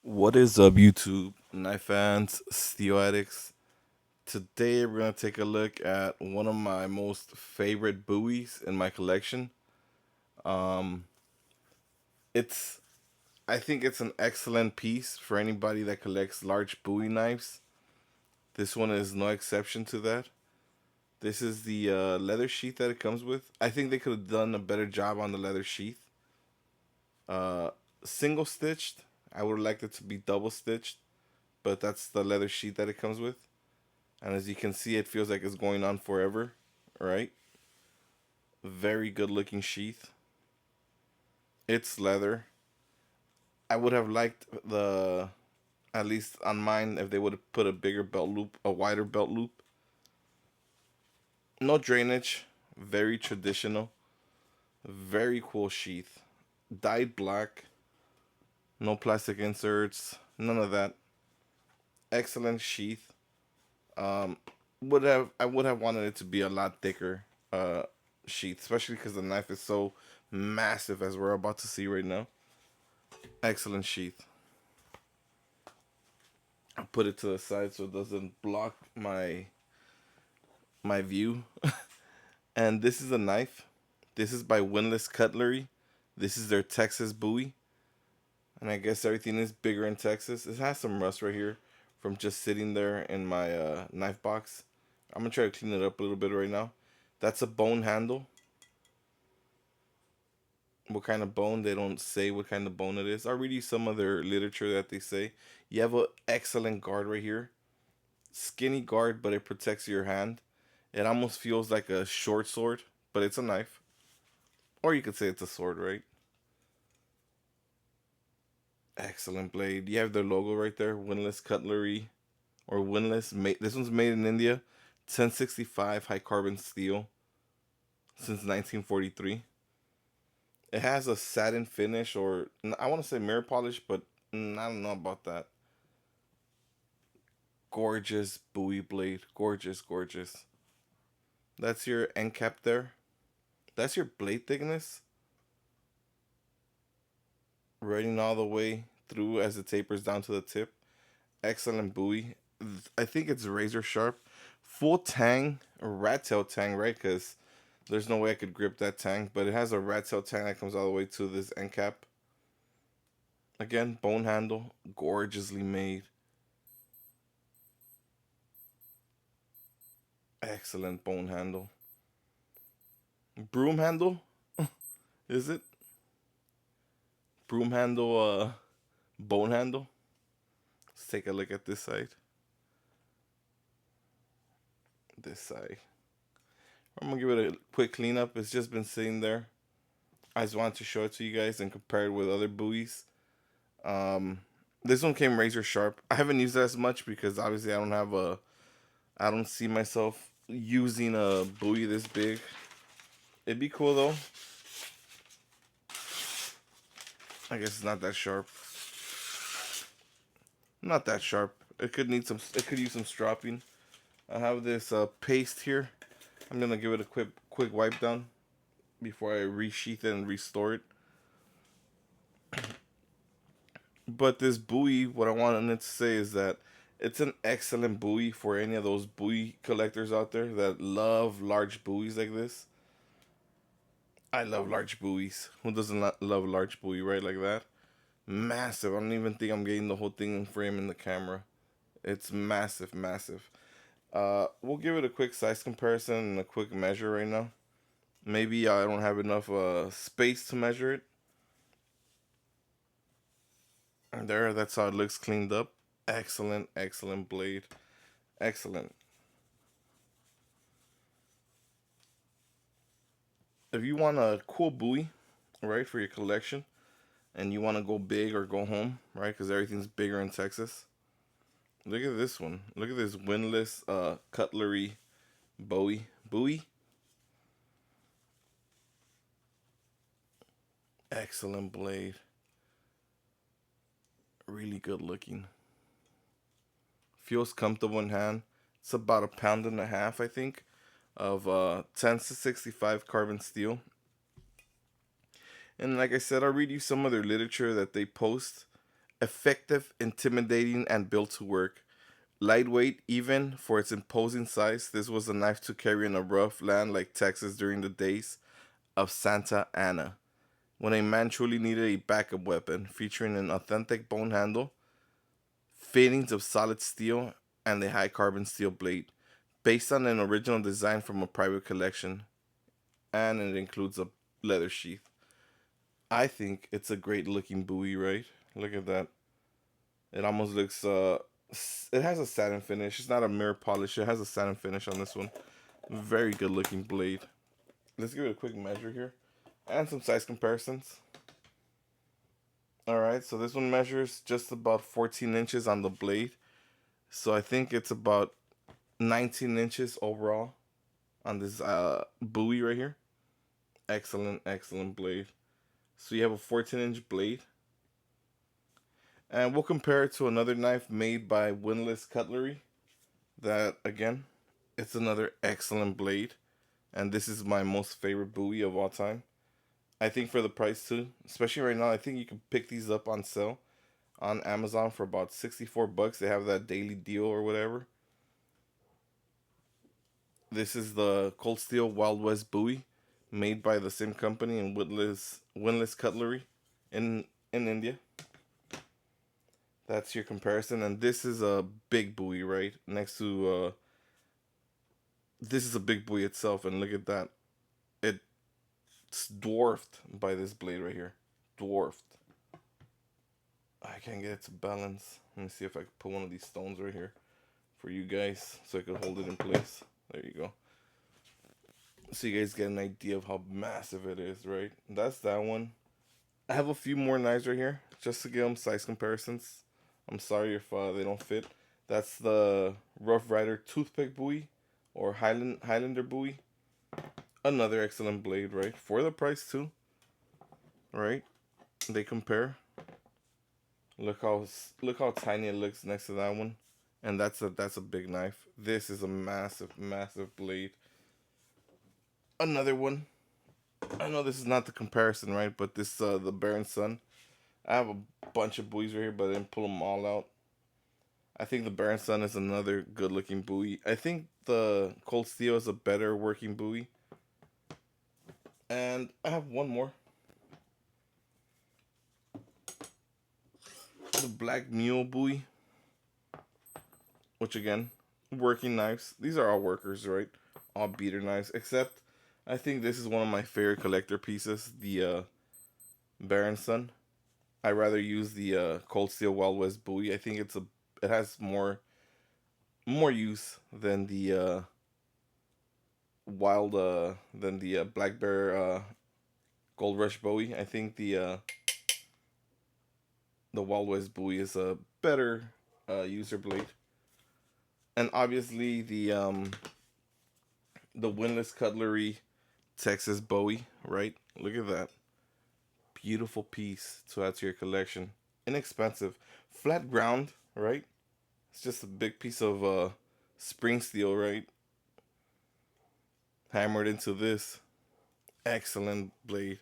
What is up, YouTube, knife fans, steel addicts? Today we're gonna take a look at one of my most favorite buoys in my collection. Um, it's I think it's an excellent piece for anybody that collects large Bowie knives. This one is no exception to that. This is the leather sheath that it comes with. I think they could have done a better job on the leather sheath. Uh, Single stitched. I would like it to be double stitched, but that's the leather sheath that it comes with. And as you can see, it feels like it's going on forever, right? Very good looking sheath. It's leather. I would have liked at least on mine, if they would have put a bigger belt loop, a wider belt loop. No drainage. Very traditional. Very cool sheath. Dyed black. No plastic inserts. None of that. Excellent sheath. Um, I would have wanted it to be a lot thicker sheath, especially because the knife is so massive as we're about to see right now. Excellent sheath. I'll put it to the side so it doesn't block my view. And this is a knife. This is by Windlass Cutlery. This is their Texas Bowie. And I guess everything is bigger in Texas. It has some rust right here from just sitting there in my knife box. I'm going to try to clean it up a little bit right now. That's a bone handle. What kind of bone? They don't say what kind of bone it is. I'll read you some of their literature that they say. You have an excellent guard right here. Skinny guard, but it protects your hand. It almost feels like a short sword, but it's a knife. Or you could say it's a sword, right? Excellent blade. You have their logo right there. Windlass Cutlery. Or Windlass. This one's made in India. 1065 high carbon steel. Since 1943. It has a satin finish, or I want to say mirror polish, but I don't know about that. Gorgeous Bowie blade. Gorgeous, gorgeous. That's your end cap there. That's your blade thickness. Running all the way through as it tapers down to the tip. Excellent Bowie. I think it's razor sharp. Full tang, a rat tail tang, right? Because there's no way I could grip that tang, but it has a rat tail tang that comes all the way to this end cap. Again, bone handle, gorgeously made. Excellent bone handle. Broom handle? Is it? Broom handle, bone handle? Let's take a look at this side. This side. I'm gonna give it a quick cleanup. It's just been sitting there. I just wanted to show it to you guys and compare it with other buoys. Um, this one came razor sharp. I haven't used it as much because obviously I don't see myself using a buoy this big. It'd be cool though. I guess it's not that sharp. Not that sharp. It could need some. It could use some stropping. I have this paste here. I'm gonna give it a quick wipe down before I resheath it and restore it. But this buoy, what I wanted to say is that it's an excellent buoy for any of those buoy collectors out there that love large buoys like this. I love large buoys. Who doesn't love a large buoy, right? Like that. Massive. I don't even think I'm getting the whole thing in frame in the camera. It's massive, massive. We'll give it a quick size comparison and a quick measure right now. Maybe I don't have enough space to measure it. And there, that's how it looks cleaned up. Excellent, excellent blade. Excellent. If you want a cool buoy, right, for your collection, and you want to go big or go home, right, because everything's bigger in Texas, look at this one. Look at this windlass cutlery Bowie. Bowie? Excellent blade. Really good looking. Feels comfortable in hand. It's about a pound and a half, I think, of 10 to 65 carbon steel. And like I said, I'll read you some of their literature that they post. Effective, intimidating, and built to work. Lightweight, even for its imposing size, this was a knife to carry in a rough land like Texas during the days of Santa Ana, when a man truly needed a backup weapon, featuring an authentic bone handle, fittings of solid steel, and a high carbon steel blade, based on an original design from a private collection, and it includes a leather sheath. I think it's a great looking Bowie, right? Look at that. It almost looks it has a satin finish. It's not a mirror polish. It has a satin finish on this one. Very good looking blade. Let's give it a quick measure here and some size comparisons. All right, so this one measures just about 14 inches on the blade. So I think it's about 19 inches overall on this Bowie right here. Excellent, excellent blade. So you have a 14-inch blade. And we'll compare it to another knife made by Windlass Cutlery. That, again, it's another excellent blade. And this is my most favorite Bowie of all time. I think for the price too, especially right now, I think you can pick these up on sale on Amazon for about 64 bucks. They have that daily deal or whatever. This is the Cold Steel Wild West Bowie, made by the same company in Windlass Cutlery in India. That's your comparison, and this is a big Bowie, right? Next to this is a big Bowie itself, and look at that. It's dwarfed by this blade right here. Dwarfed. I can't get it to balance. Let me see if I can put one of these stones right here for you guys so I can hold it in place. There you go. So you guys get an idea of how massive it is, right? That's that one. I have a few more knives right here just to give them size comparisons. I'm sorry if they don't fit. That's the Rough Rider Toothpick Bowie or Highlander Bowie. Another excellent blade, right? For the price too, right? They compare. Look how tiny it looks next to that one, and that's a big knife. This is a massive blade. Another one. I know this is not the comparison, right? But this the Baron Sun. I have a bunch of Bowies right here, but I didn't pull them all out. I think the Baron Sun is another good looking Bowie. I think the Cold Steel is a better working Bowie. And I have one more. The Black Mule Bowie. Which again, working knives. These are all workers, right? All beater knives. Except I think this is one of my favorite collector pieces. The Baron Sun. I rather use the Cold Steel Wild West Bowie. I think it has more use than the Black Bear Gold Rush Bowie. I think the Wild West Bowie is a better user blade, and obviously the Windlass Cutlery Texas Bowie. Right, look at that beautiful piece to add to your collection. Inexpensive, flat ground. Right, it's just a big piece of spring steel. Right, hammered into this excellent blade.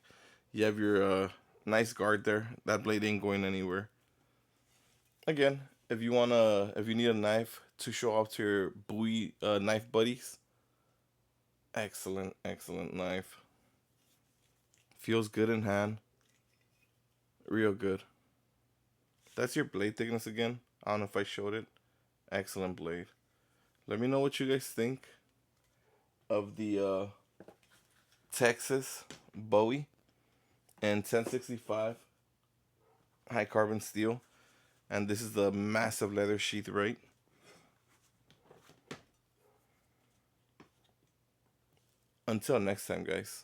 You have your nice guard there. That blade ain't going anywhere. Again, if you need a knife to show off to your Bowie knife buddies, excellent knife. Feels good in hand, real good. That's your blade thickness again. I don't know if I showed it. Excellent blade. Let me know what you guys think of the Texas Bowie and 1065 high carbon steel. And this is the massive leather sheath, right? Until next time, guys.